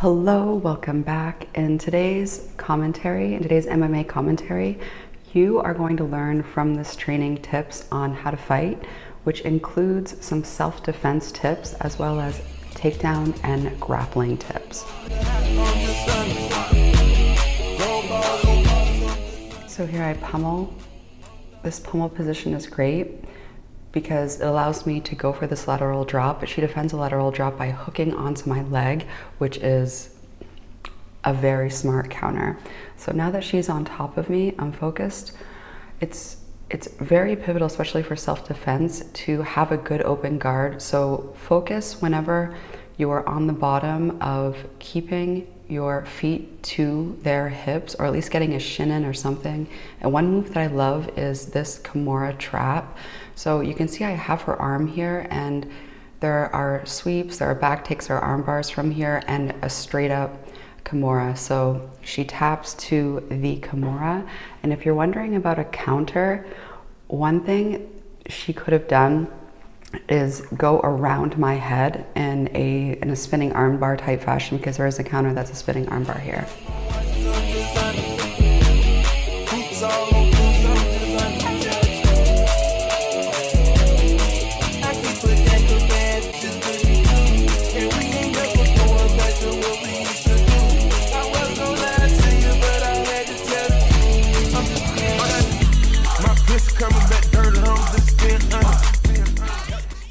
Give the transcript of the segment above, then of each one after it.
Hello, welcome back. In today's MMA commentary, you are going to learn from this training tips on how to fight, which includes some self-defense tips as well as takedown and grappling tips. So here I pummel. This pummel position is great because it allows me to go for this lateral drop, but she defends a lateral drop by hooking onto my leg, which is a very smart counter. So now that she's on top of me, I'm focused. It's very pivotal, especially for self-defense, to have a good open guard. So focus whenever you are on the bottom of keeping your feet to their hips, or at least getting a shin in or something. And one move that I love is this Kimura trap. So you can see I have her arm here, and there are sweeps, there are back takes, there are arm bars from here, and a straight up Kimura. So she taps to the Kimura. And if you're wondering about a counter, one thing she could have done is go around my head in a spinning armbar type fashion, because there is a counter that's a spinning armbar here.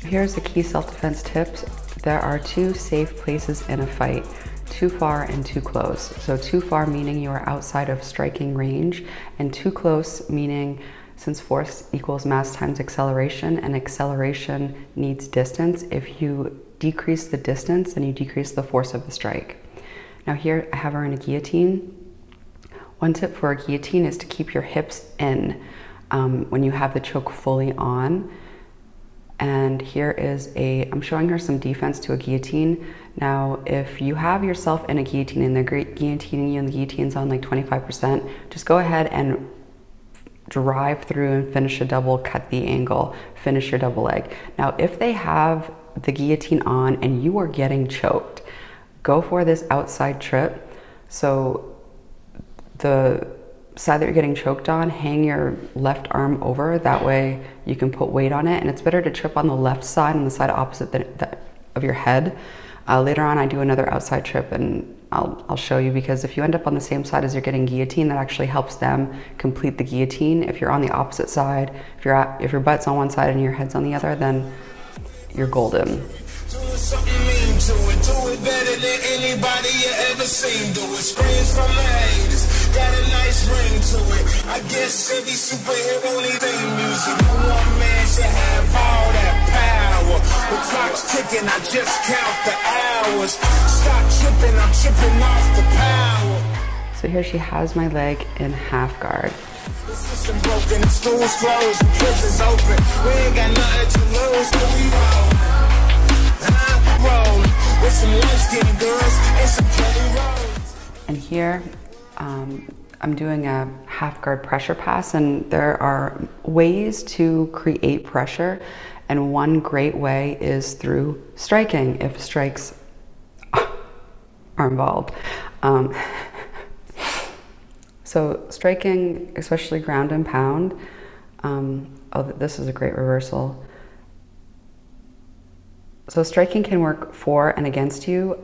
Here's a key self-defense tips. There are two safe places in a fight: too far and too close. So too far meaning you are outside of striking range, and too close meaning since force equals mass times acceleration, and acceleration needs distance. If you decrease the distance, then you decrease the force of the strike. Now here I have her in a guillotine. One tip for a guillotine is to keep your hips in when you have the choke fully on. And here is I'm showing her some defense to a guillotine. Now, if you have yourself in a guillotine and they're guillotining you and the guillotine's on like 25%, just go ahead and drive through and finish a double, cut the angle, finish your double leg. Now, if they have the guillotine on and you are getting choked, go for this outside trip. So the side that you're getting choked on, hang your left arm over, that way you can put weight on it. And it's better to trip on the left side, on the side opposite of your head. Later on I do another outside trip and I'll show you, because if you end up on the same side as you're getting guillotine, that actually helps them complete the guillotine. If you're on the opposite side, if your butt's on one side and your head's on the other, then you're golden. Do it better than anybody you ever seen. Do it, screams from the haters, got a nice ring to it. I guess every superhero needs theme music. One man should have all that power. The clock's ticking, I just count the hours. Stop tripping, I'm tripping off the power. So here she has my leg in half guard. The system broken, the school's closed, the prison's open. We ain't got nothing to lose, but we roll. And here I'm doing a half guard pressure pass, and there are ways to create pressure, and one great way is through striking, if strikes are involved. So striking, especially ground and pound, oh, this is a great reversal. So striking can work for and against you.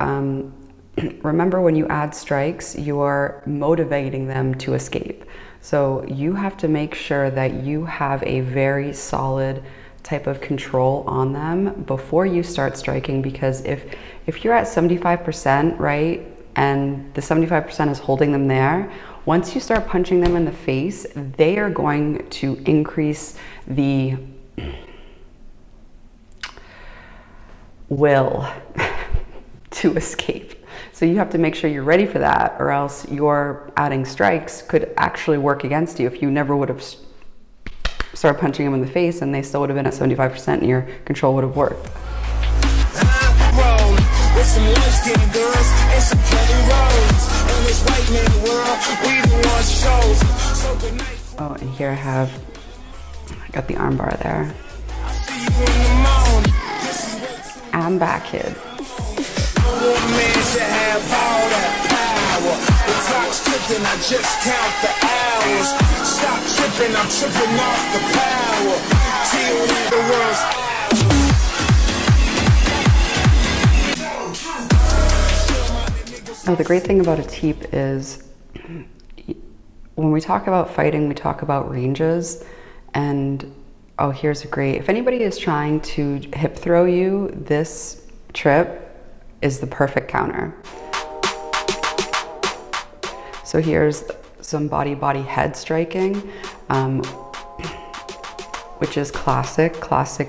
Remember, when you add strikes, you are motivating them to escape. So you have to make sure that you have a very solid type of control on them before you start striking, because if you're at 75%, right, and the 75% is holding them there, once you start punching them in the face, they are going to increase the will to escape. So you have to make sure you're ready for that, or else your adding strikes could actually work against you. If you never would have started punching them in the face, and they still would have been at 75%, and your control would have worked. Oh, and here I got the arm bar there. I'm back, kid. Man should have all I just count the hours. Stop tripping, I'm tripping off the power. Till the world's Oh, the great thing about a teep is when we talk about fighting, we talk about ranges. And oh, here's a great, if anybody is trying to hip throw you, this trip is the perfect counter. So here's some body head striking, which is classic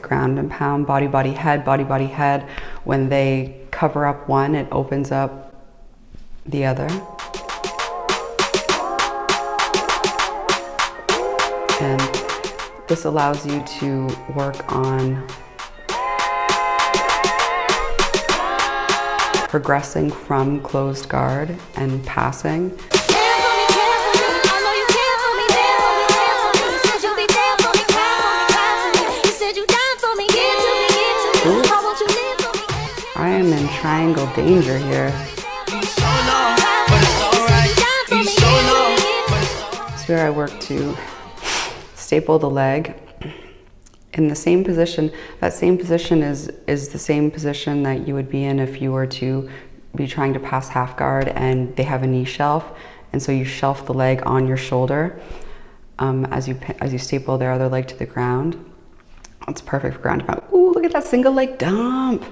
ground and pound, body head. When they cover up one, it opens up the other. And this allows you to work on progressing from closed guard and passing. I am in triangle danger here. It's where I work to staple the leg in the same position. That same position is the same position that you would be in if you were to be trying to pass half guard and they have a knee shelf, and so you shelf the leg on your shoulder as you staple their other leg to the ground. It's perfect for ground and pound. Ooh, look at that single leg dump.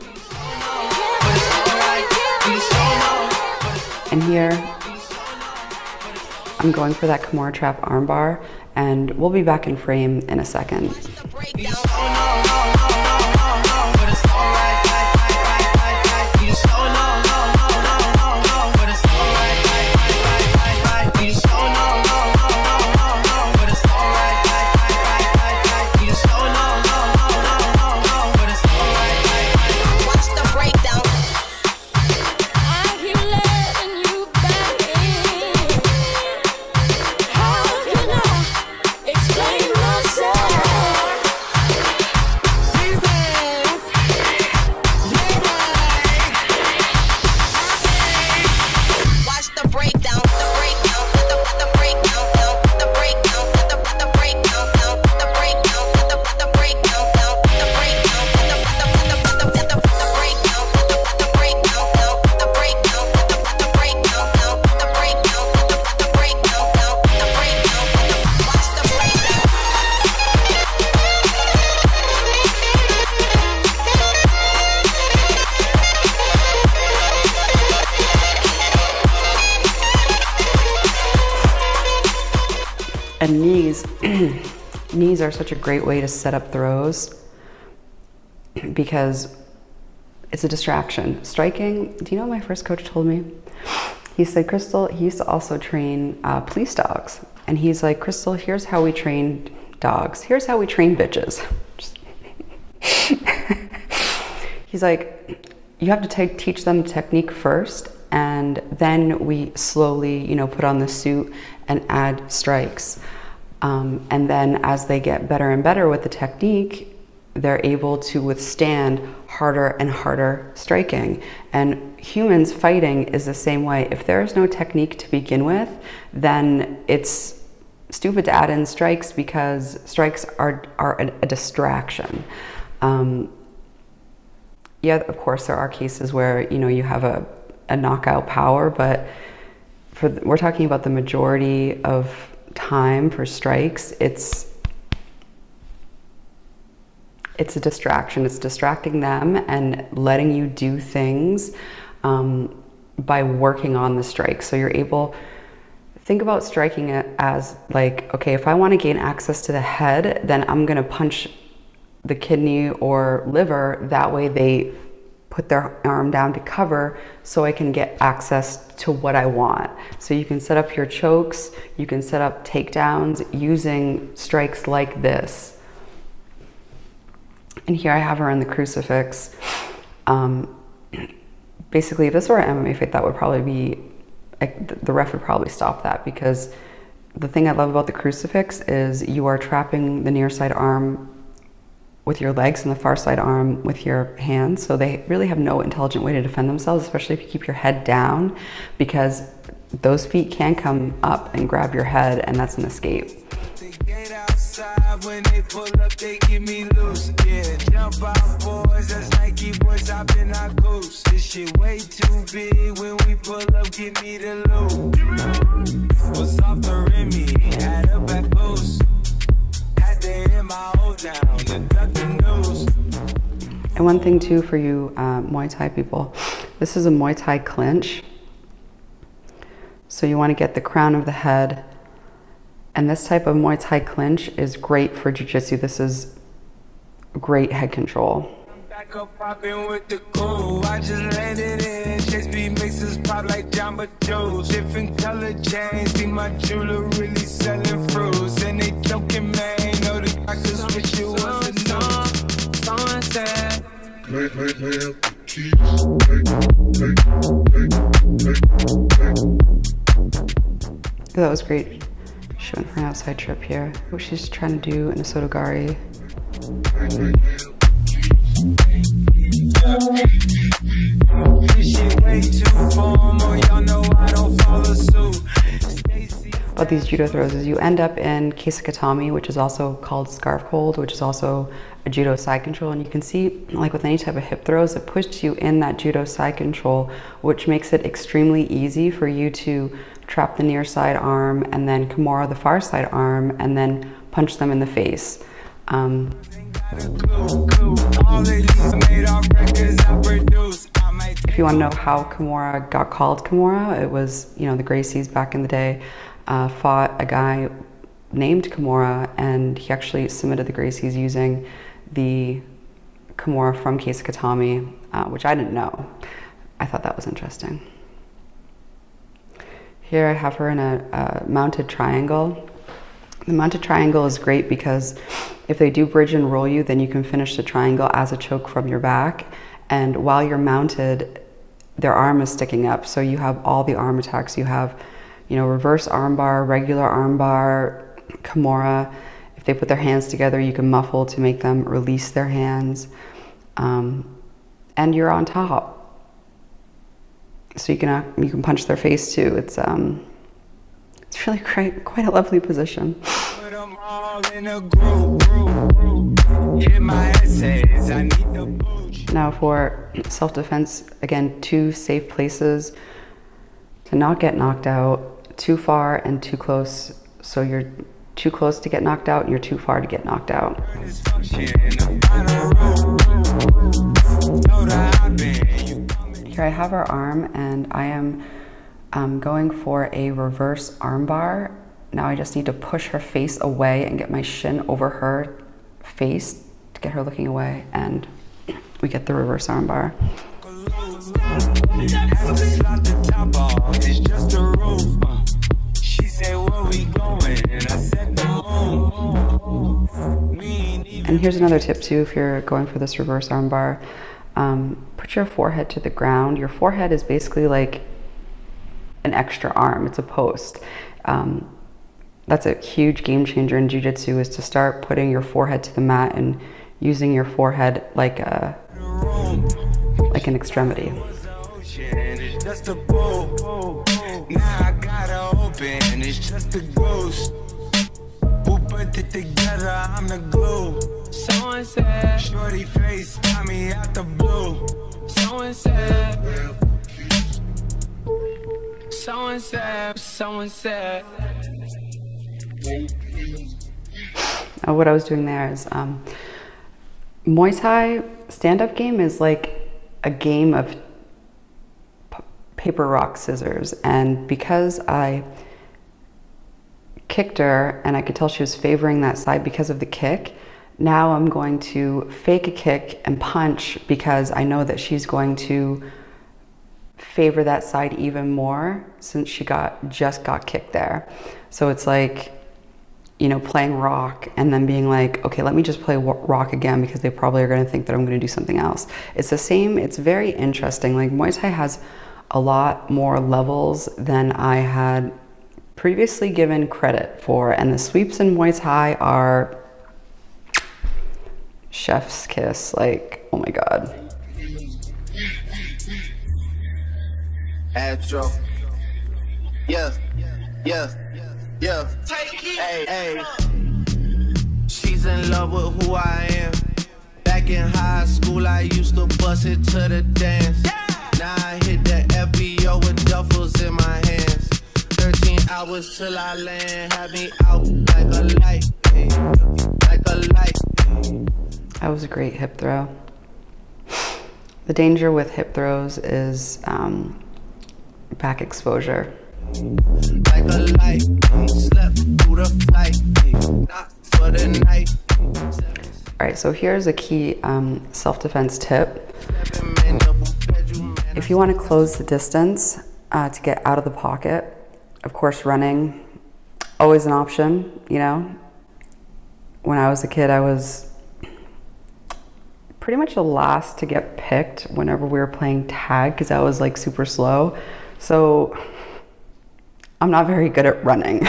And here, I'm going for that Kimura trap armbar, and we'll be back in frame in a second. And knees are such a great way to set up throws because it's a distraction. Striking, do you know what my first coach told me? He said, Crystal, he used to also train police dogs. And he's like, Crystal, here's how we train dogs. Here's how we train bitches. He's like, you have to teach them technique first, and then we slowly, put on the suit and add strikes. And then as they get better and better with the technique, they're able to withstand harder and harder striking. And humans fighting is the same way. If there is no technique to begin with, then it's stupid to add in strikes because strikes are a distraction. Yeah, of course, there are cases where, you have a knockout power, but we're talking about the majority of time for strikes, it's a distraction. It's distracting them and letting you do things by working on the strike. So you're able, think about striking it as like, okay, if I want to gain access to the head, then I'm going to punch the kidney or liver. That way they put their arm down to cover so I can get access to what I want. So you can set up your chokes, you can set up takedowns using strikes like this. And here I have her in the crucifix. Basically, if this were an MMA fight, that would probably be, the ref would probably stop that, because the thing I love about the crucifix is you are trapping the near side arm with your legs and the far side arm with your hands. So they really have no intelligent way to defend themselves, especially if you keep your head down, because those feet can come up and grab your head, and that's an escape. When they pull up, they give me loose. Yeah, jump out, boys. That's Nike boys. I've been our ghost. This shit way too big. When we pull up, give me the loot. Was off the Remy, had a back boost. Had to hit my old down, the duck the news. And one thing too for you Muay Thai people, this is a Muay Thai clinch. So you want to get the crown of the head. And this type of Muay Thai clinch is great for jiu-jitsu. This is great head control. Back up popping with the cool. I just landed in. Chase B mixes pop like Jamba Joe's. Different color chains. See my jeweler really selling fruits. And they joking, man. Know the I could switch it was a no. Someone said. That was great. She went for an outside trip here. What she's trying to do in a Sotogari. About these judo throws is you end up in Kesakatami, which is also called scarf hold, which is also a judo side control. And you can see, like with any type of hip throws, it puts you in that judo side control, which makes it extremely easy for you to trap the near side arm and then Kimura the far side arm and then punch them in the face. If you want to know how Kimura got called Kimura, it was, you know, the Gracies back in the day fought a guy named Kimura, and he actually submitted the Gracies using the Kimura from Kesakatami, which I didn't know. I thought that was interesting. Here I have her in a mounted triangle. The mounted triangle is great because if they do bridge and roll you, then you can finish the triangle as a choke from your back. And while you're mounted, their arm is sticking up. So you have all the arm attacks. You have, you know, reverse armbar, regular armbar, Kimura. If they put their hands together, you can muffle to make them release their hands. And you're on top. So you can punch their face too. It's really quite a lovely position. Now for self-defense, again, 2 safe places to not get knocked out, too far and too close. So you're too close to get knocked out and you're too far to get knocked out. Here I have her arm, and I am going for a reverse armbar. Now I just need to push her face away and get my shin over her face to get her looking away, and we get the reverse armbar. And here's another tip too, if you're going for this reverse armbar. Put your forehead to the ground. Your forehead is basically like an extra arm. It's a post. That's a huge game changer in jiu-jitsu, is to start putting your forehead to the mat and using your forehead like an extremity. Together, I'm the glue. Someone said, shorty face got me out the blue. Someone said, someone said. Now what I was doing there is, Muay Thai stand-up game is like a game of paper, rock, scissors. And because I kicked her and I could tell she was favoring that side because of the kick, now I'm going to fake a kick and punch because I know that she's going to favor that side even more since she just got kicked there. So it's like, you know, playing rock and then being like, okay, let me just play rock again because they probably are going to think that I'm going to do something else. It's the same. It's very interesting. Like Muay Thai has a lot more levels than I had previously given credit for, and the sweeps in Muay Thai are chef's kiss. Like, oh my god. Yeah, yeah, yeah. Hey, hey. She's in love with who I am. Back in high school, I used to bust it to the dance. Now I hit the FBO with duffels in my hands. 13 hours till I land, had me out like a light, like a light. That was a great hip throw. The danger with hip throws is back exposure. Like a light, slept through the flight, not for the night. All right, so here's a key self-defense tip. If you want to close the distance to get out of the pocket, of course, running, always an option, you know. When I was a kid, I was pretty much the last to get picked whenever we were playing tag because I was like super slow. So I'm not very good at running.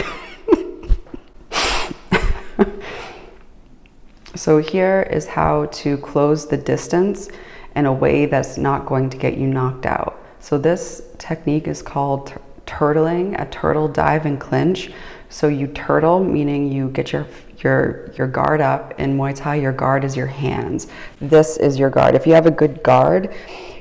So here is how to close the distance in a way that's not going to get you knocked out. So this technique is called turtling, a turtle dive and clinch. So you turtle, meaning you get your guard up. In Muay Thai, your guard is your hands. This is your guard. If you have a good guard,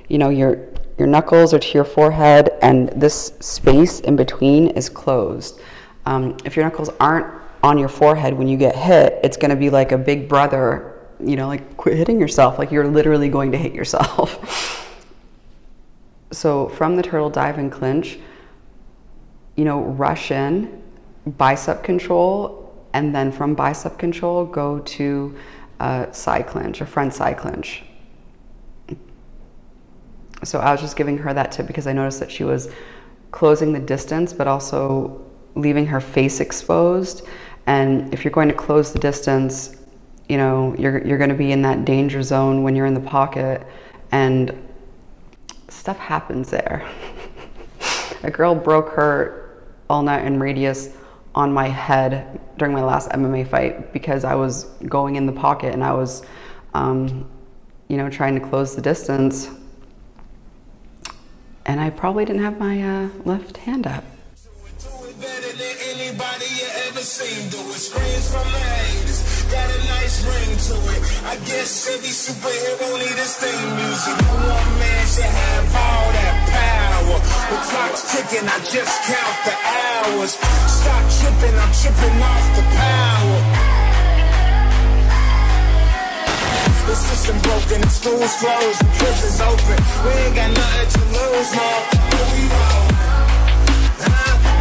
you know, your knuckles are to your forehead and this space in between is closed. If your knuckles aren't on your forehead when you get hit, it's going to be like a big brother, you know, like quit hitting yourself, like you're literally going to hit yourself. So from the turtle dive and clinch, you know, rush in, bicep control, and then from bicep control go to side clinch, a front side clinch. So I was just giving her that tip because I noticed that she was closing the distance but also leaving her face exposed. And if you're going to close the distance, you know, you're going to be in that danger zone when you're in the pocket, and stuff happens there. A girl broke her ulna and radius on my head during my last MMA fight because I was going in the pocket and I was, you know, trying to close the distance. And I probably didn't have my left hand up. Seen, do it screams from the haters, got a nice ring to it. I guess every superhero need his theme music. No one man should have all that power. The clock's ticking, I just count the hours. Stop tripping, I'm tripping off the power. The system broken, the school's closed, the prison's open. We ain't got nothing to lose, motherfucker, we roll.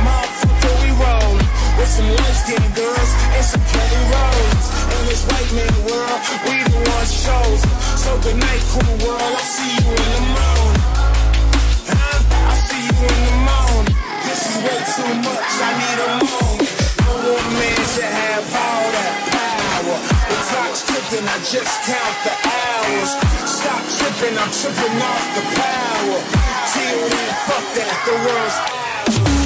Motherfucker, we roll. With some light-skinned girls and some pretty roses. In this white man world, we the ones chosen. So good night, cool world, I'll see you in the morning. I'll see you in the morning. This is way too much, I need a moment. No one man should have all that power. The clock's ticking, I just count the hours. Stop tripping, I'm tripping off the power. Till then, fuck that, the world's ours.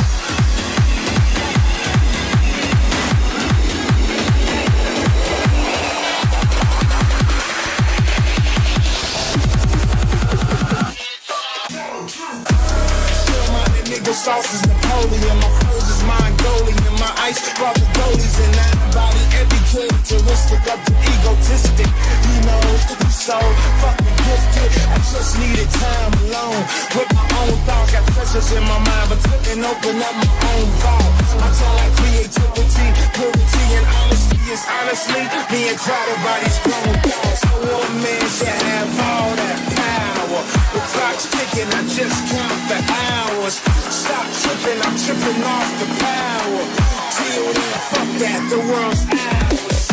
Sauce is Napoleon, my pose is Mongolian, my ice brought the goalies and I embody every characteristic of the egotistic. He knows I'm so fucking gifted, I just needed time alone with my own thoughts. Got treasures in my mind, but couldn't open up my own vault. I tell like creativity, purity, and honesty is honestly being crowded by these grown thoughts. No one man should have all that power. The clock's ticking, I just count the hours. Stop tripping, I'm tripping off the power. Till then, fuck that, the world's ours.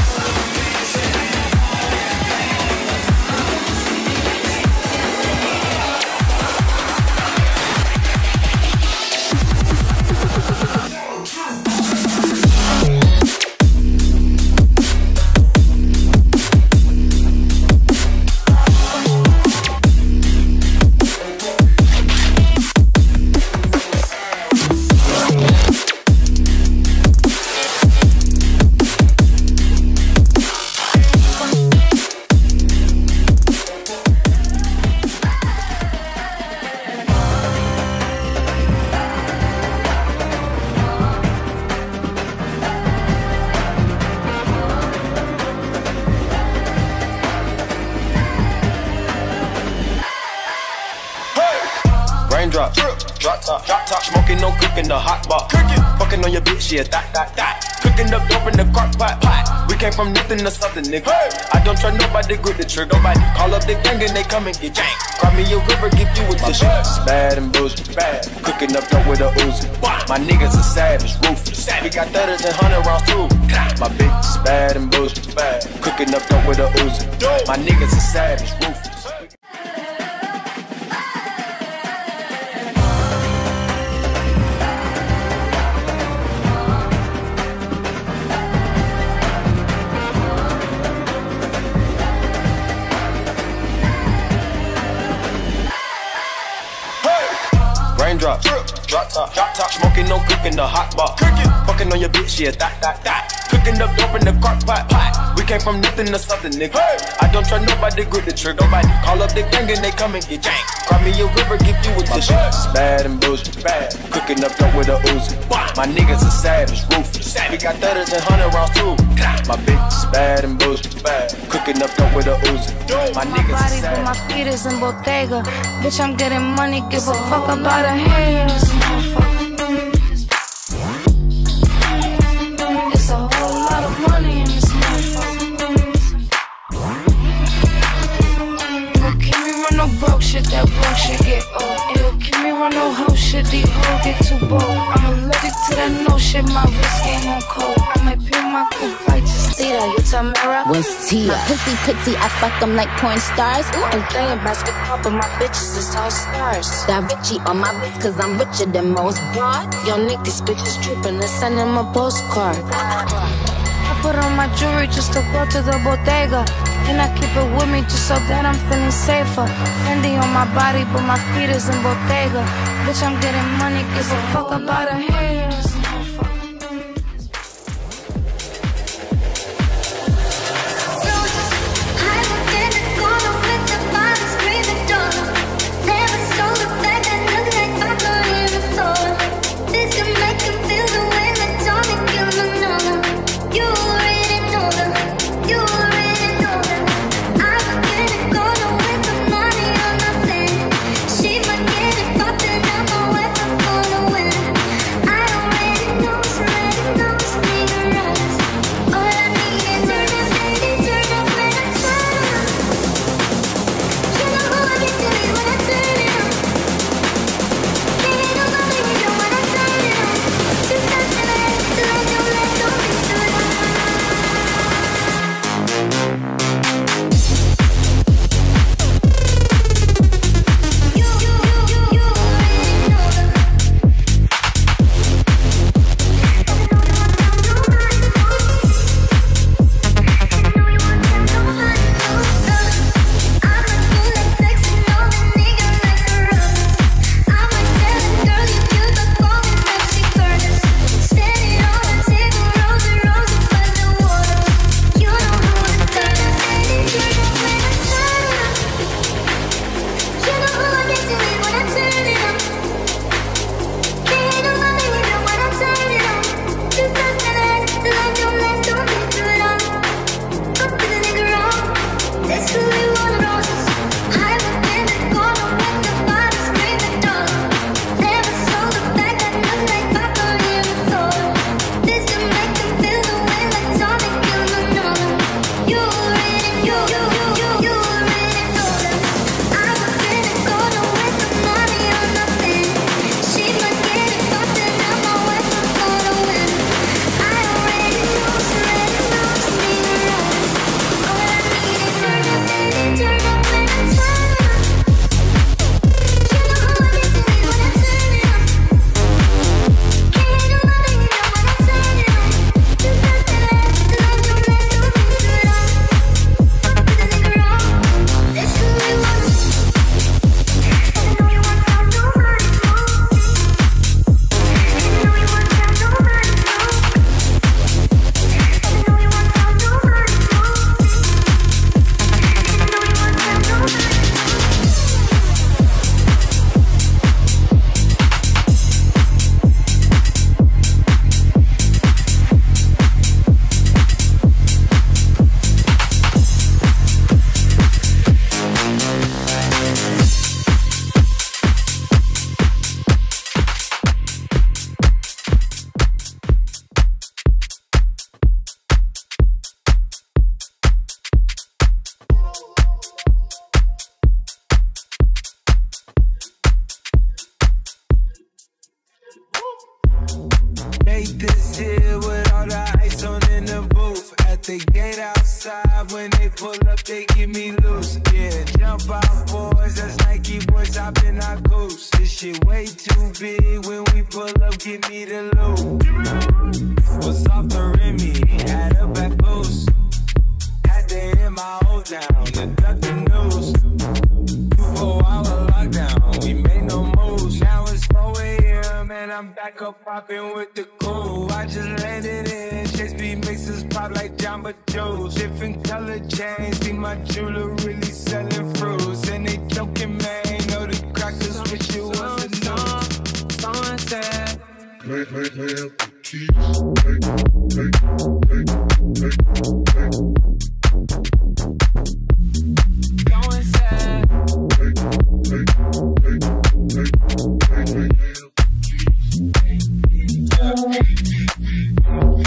top, smoking, no cooking, the hot pot. Fucking on your bitch, yeah, that. Cooking up dope in the crock pot. We came from nothing to something, nigga. I don't try nobody, grip the trigger. Nobody call up the gang and they come and get gang. Cry me a river, give you a tissue. Bad and bullshit, bad. Cooking up dope with a Uzi. My niggas are savage, ruthless. We got 30s and 100 rounds too. My bitch is bad and bullshit, bad. Cooking up dope with a Uzi. My niggas are savage, ruthless. Raindrop, drop top, smoking, no cooking, the hot pot. Fucking on your bitch, yeah, that. Cooking up dope in the crock pot. We came from nothing to something, nigga. I don't try nobody, grip the trigger. Nobody call up the gang and they come and get gang. Cry me a river, give you a tissue. Bad and bullshit, bad. Cooking up dope with a Uzi. My niggas are savage, ruthless. We got 30s and 100 rounds too. My bitch is bad and bullshit, bad. Cooking up dope with a Uzi. My niggas are savage. But my feet is in Bottega. Bitch, I'm getting money, give a fuck about a haters. It's a whole lot of money in this motherfucker. Don't keep me run no broke shit, that broke shit get old. And don't keep me run no hoe shit, these hoes get too bold. I'm allergic to that no shit, my wrist game on cold. I might peel my coupe like just see that, you Tamara. What's Tia? My pussy pretty, I fuck them like porn stars. I'm playing basketball, but my bitches is all stars. Da Vinci on my wrist, cause I'm richer than most broads. Yo, Nick, these bitches trippin', let's send them a postcard. I put on my jewelry just to go to the bodega. And I keep it with me just so that I'm feeling safer. Fendi on my body, but my feet is in Bottega. Bitch, I'm getting money, give a fuck about a haters. I don't make this here with all the ice on in the booth. At the gate outside, when they pull up, they give me loose. Yeah, jump out, boys, that's Nike boys, hop in our goose. This shit way too big, when we pull up, give me the loot. What's off the Remy, had up at boost. Had to hit my old down, and duck the news. 24-hour lockdown, we made no moves. Now it's 4 a.m. and I'm back up popping with the cool. I just landed in Chase B mixes pop like Jamba Joe's. Different color chains, see my jeweler really selling fruits. And they joking, man, know the crackers wish it was a news. Someone said, Play up the keys. someone said,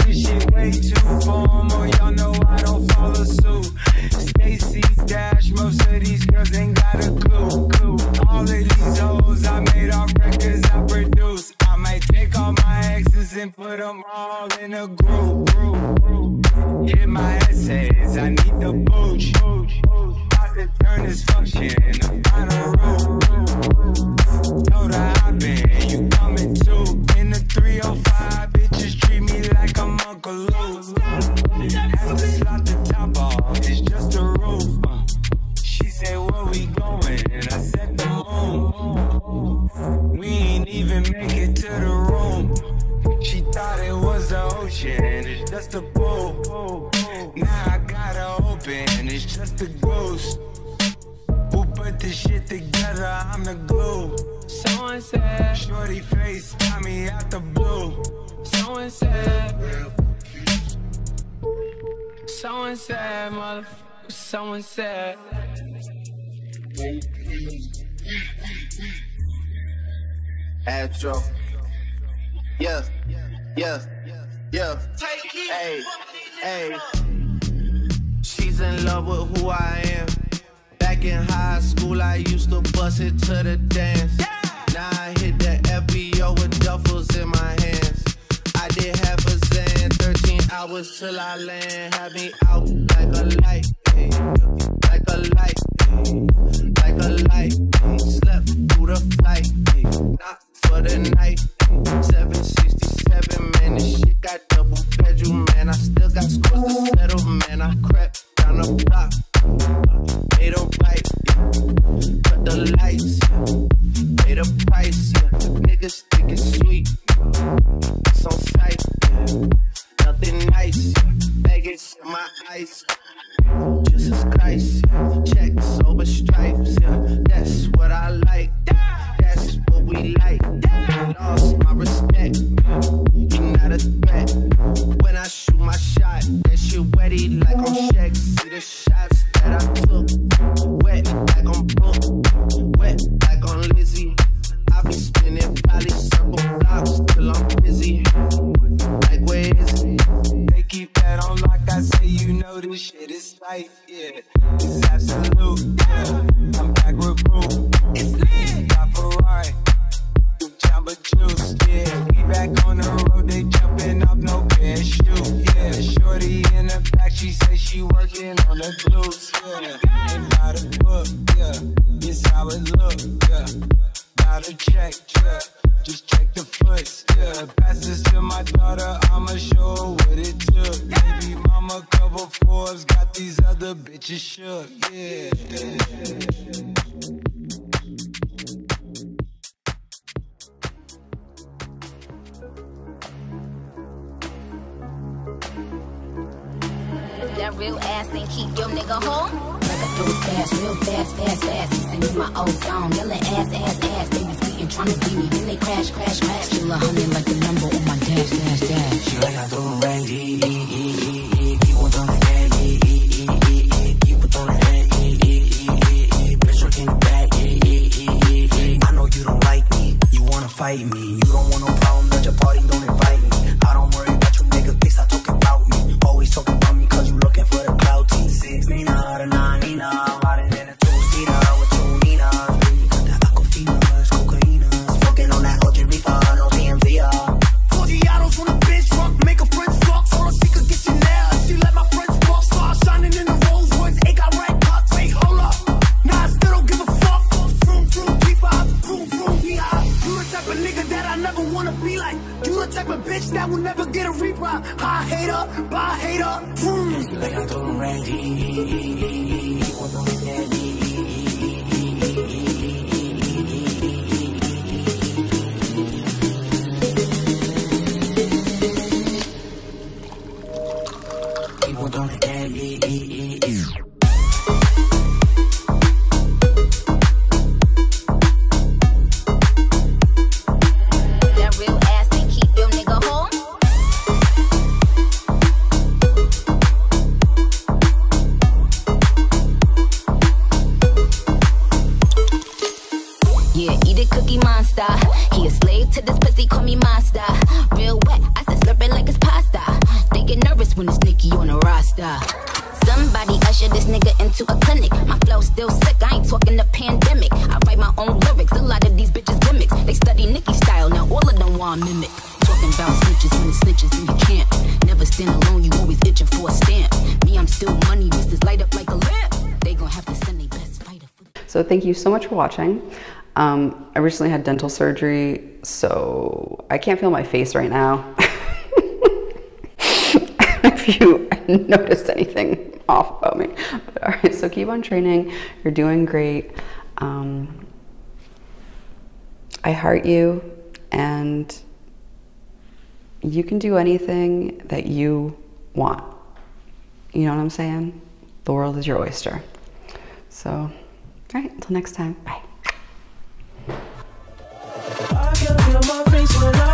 this shit way too formal, y'all know I don't follow suit. Stacy Dash, most of these girls ain't got a clue. All of these hoes I made off records I produce. I might take all my exes and put them all in a group. Hit my essays, I need the booch. About to turn this function into final room. Told her I been, you coming too. In the 305, bitches treat me like I'm Uncle Luke. Have to slot the top off, it's just a roof. She said, where we going? And I said, the moon. We ain't even make it to the room. She thought it was the ocean, it's just a pool. Now I gotta open, it's just a ghost. Who put this shit together? I'm the glue. Someone said, shorty face got me out the blue. Someone said, motherfucker, someone said. Astro. Yeah. Hey. She's in love with who I am. Back in high school, I used to bust it to the dance. Now I hit the FBO with duffels in my hands. I did half a Zan, 13 hours till I land. Had me out like a light, ay, like a light, ay, like a light. Ay, slept through the flight, ay, not for the night. Ay, 767, man, this shit got double bedroom, man. I still got scores to settle, man. I crept down the block, made a right, yeah. Cut the lights, yeah. Made a price, yeah. Niggas think it's sweet, it's on sight, yeah. Nothing nice, yeah. Vegas in my ice, Jesus Christ, yeah. Checks over stripes, yeah. That's what I like, that's what we like. Lost my respect, you're not a threat. When I shoot my shot, that shit wetty like on Shaq. See the shots that I took, wet like on Brooke, wet like on Lizzie. I be spinning probably circle blocks till I'm busy. Like where is it? They keep that on like I say, you know this shit is tight, yeah. It's absolute, yeah. I'm back with Boo. It's lit. Got Ferrari, Jamba Juice, yeah. We back on the road, they jumping up, no parachute, yeah. Shorty in the back, she say she working on the glutes, yeah. Ain't by the book, yeah. It's how it look, yeah. Not a check, yeah. Just check the foots, yeah. Pass this to my daughter, I'ma show her what it took. Baby mama cover Forbes, got these other bitches shook, yeah. That real ass ain't keep your nigga home. Like I do it fast, real fast. He send me my old song, yelling ass. Baby speaking, trying to beat me, then they crash. Kill 100 like the number on my dash. Yo la todo ready, keep on doing it, keep on doing it, pressure came back, I know you don't like me, you wanna fight me, you don't want no problem, at your party, don't invite me, I don't worry about you niggas, they stop talking about me, always talking about me cause you looking for the clout, 6 Nina, 9 Nina, riding in a 2-seater with 2 Ninas, baby got the Aquafina, cocaine, smoking on that OG Reefer, no TMZ, 40 autos on the bitch. You the type of bitch that will never get a replay. High hater, bye hater. Like I don't ready. People don't he a slave to this pussy, call me monster. Real wet, I said slurp it like it's pasta. They get nervous when it's Nicki on a roster. Somebody usher this nigga into a clinic. My flow still sick, I ain't talking the pandemic. I write my own lyrics, a lot of these bitches gimmicks. They study Nicki style, now all of them want mimic. Talking about snitches when it's snitches and you can't. Never stand alone, you always itching for a stamp. Me, I'm still money, this is light up like a lamp. They gon' have to send their best fighter. So thank you so much for watching. I recently had dental surgery, so I can't feel my face right now. If you noticed anything off about me. But all right, so keep on training. You're doing great. I heart you, and you can do anything that you want. You know what I'm saying? The world is your oyster. So, all right, until next time, bye. I can feel my face when I